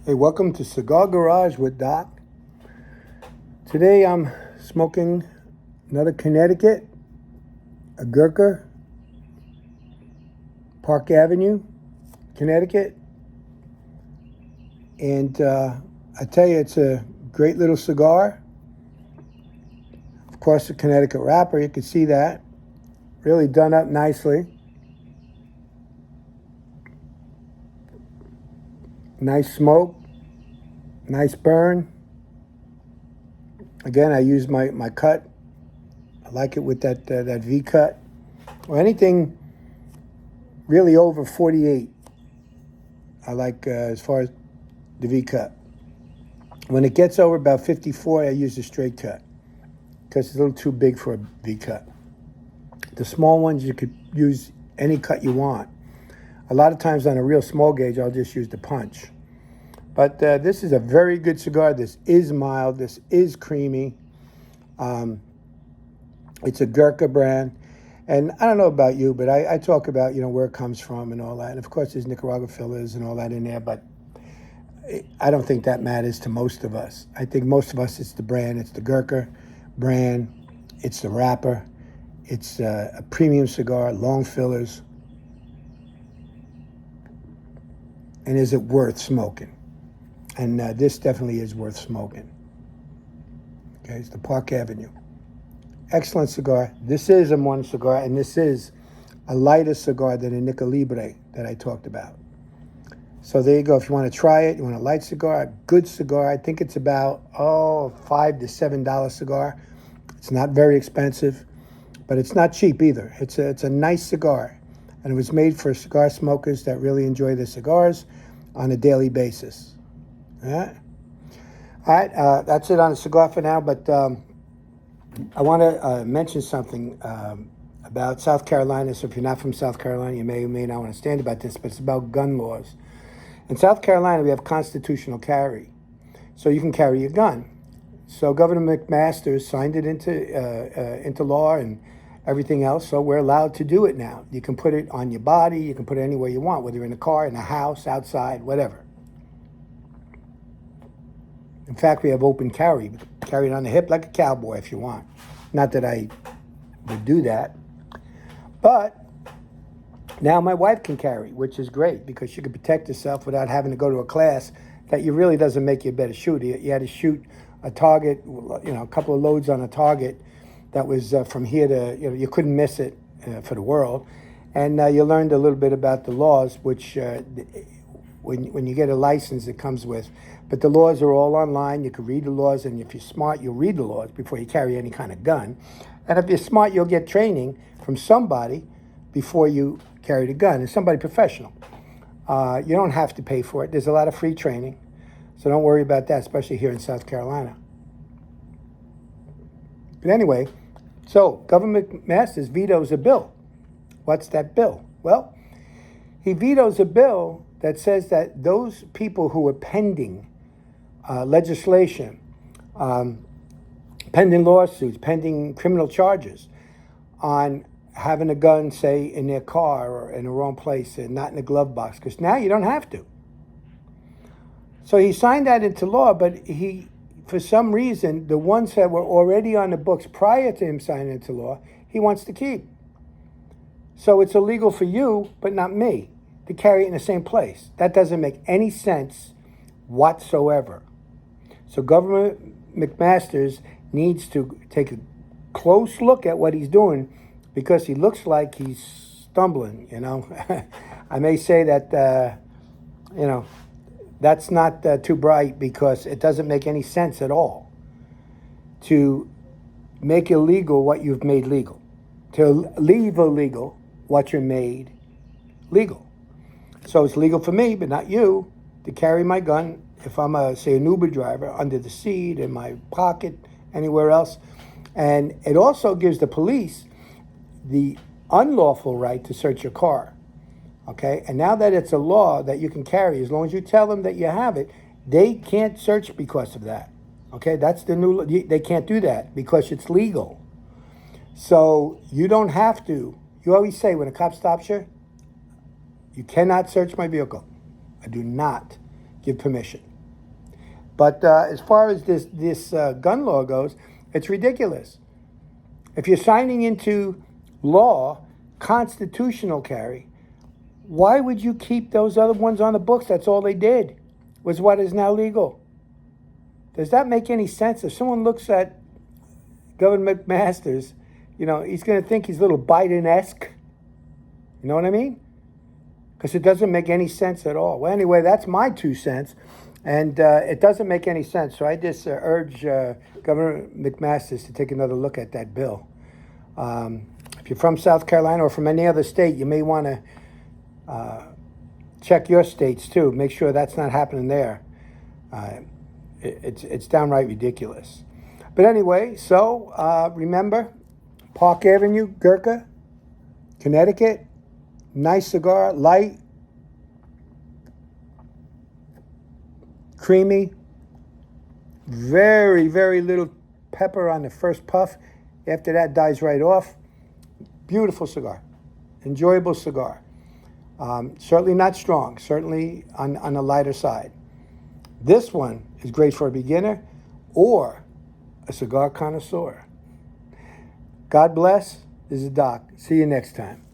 Hey, welcome to Cigar Garage with Doc. Today I'm smoking another Connecticut, a Gurka Park Avenue, Connecticut. And I tell you, it's a great little cigar. Of course, the Connecticut wrapper, you can see that. Really done up nicely. Nice smoke, nice burn. Again, I use my cut. I like it with that V cut. Or anything really over 48. I like as far as the V cut. When it gets over about 54, I use the straight cut because it's a little too big for a V cut. The small ones, you could use any cut you want. A lot of times on a real small gauge, I'll just use the punch. But this is a very good cigar. This is mild. This is creamy. It's a Gurka brand. And I don't know about you, but I talk about, where it comes from and all that. And of course, there's Nicaragua fillers and all that in there. But I don't think that matters to most of us. I think most of us, it's the brand. It's the Gurka brand. It's the wrapper. It's a premium cigar, long fillers. And is it worth smoking? And this definitely is worth smoking. Okay, it's the Park Avenue. Excellent cigar. This is a one cigar, and this is a lighter cigar than a Nica Libre that I talked about. So there you go. If you want to try it, you want a light cigar, a good cigar. I think it's about, $5 to $7 cigar. It's not very expensive, but it's not cheap either. It's a nice cigar. And it was made for cigar smokers that really enjoy their cigars on a daily basis. All right, that's it on the cigar for now, but I want to mention something about South Carolina. So if you're not from South Carolina, you may or may not understand about this, but it's about gun laws. In South Carolina, we have constitutional carry, so you can carry your gun. So Governor McMasters signed it into law and everything else, so we're allowed to do it now. You can put it on your body, you can put it anywhere you want, whether in a car, in a house, outside, whatever. In fact, we have open carry. You can carry it on the hip like a cowboy if you want. Not that I would do that. But now my wife can carry, which is great because she can protect herself without having to go to a class that really doesn't make you a better shooter. You had to shoot a target, a couple of loads on a target that was from here to, you couldn't miss it for the world. And you learned a little bit about the laws, which when you get a license, it comes with. But the laws are all online. You can read the laws, and if you're smart, you'll read the laws before you carry any kind of gun. And if you're smart, you'll get training from somebody before you carry the gun, and somebody professional. You don't have to pay for it. There's a lot of free training, so don't worry about that, especially here in South Carolina. But anyway, so Governor McMasters vetoes a bill. What's that bill? Well, he vetoes a bill that says that those people who are pending legislation, pending lawsuits, pending criminal charges on having a gun, say, in their car or in the wrong place and not in a glove box, because now you don't have to. So he signed that into law, but he, for some reason, the ones that were already on the books prior to him signing into law, he wants to keep. So it's illegal for you, but not me, to carry it in the same place. That doesn't make any sense whatsoever. So Governor McMasters needs to take a close look at what he's doing because he looks like he's stumbling, I may say that, that's not too bright because it doesn't make any sense at all to make illegal what you've made legal, to leave illegal what you made legal. So it's legal for me, but not you, to carry my gun if I'm, say, an Uber driver, under the seat, in my pocket, anywhere else. And it also gives the police the unlawful right to search your car. Okay? And now that it's a law that you can carry, as long as you tell them that you have it, they can't search because of that. Okay? That's the new law. They can't do that because it's legal. So you don't have to. You always say when a cop stops you cannot search my vehicle. I do not give permission. But as far as this gun law goes, it's ridiculous. If you're signing into law, constitutional carry, why would you keep those other ones on the books? That's all they did, was what is now legal. Does that make any sense? If someone looks at Governor McMasters, he's going to think he's a little Biden-esque. You know what I mean? Because it doesn't make any sense at all. Well, anyway, that's my 2 cents. And it doesn't make any sense. So I just urge Governor McMasters to take another look at that bill. If you're from South Carolina or from any other state, you may want to check your states too. Make sure that's not happening there. It's downright ridiculous. But anyway, so remember, Park Avenue, Gurka, Connecticut, nice cigar, light, creamy, very, very little pepper on the first puff. After that, dies right off. Beautiful cigar, enjoyable cigar. Certainly not strong, certainly on the lighter side. This one is great for a beginner or a cigar connoisseur. God bless. This is Doc. See you next time.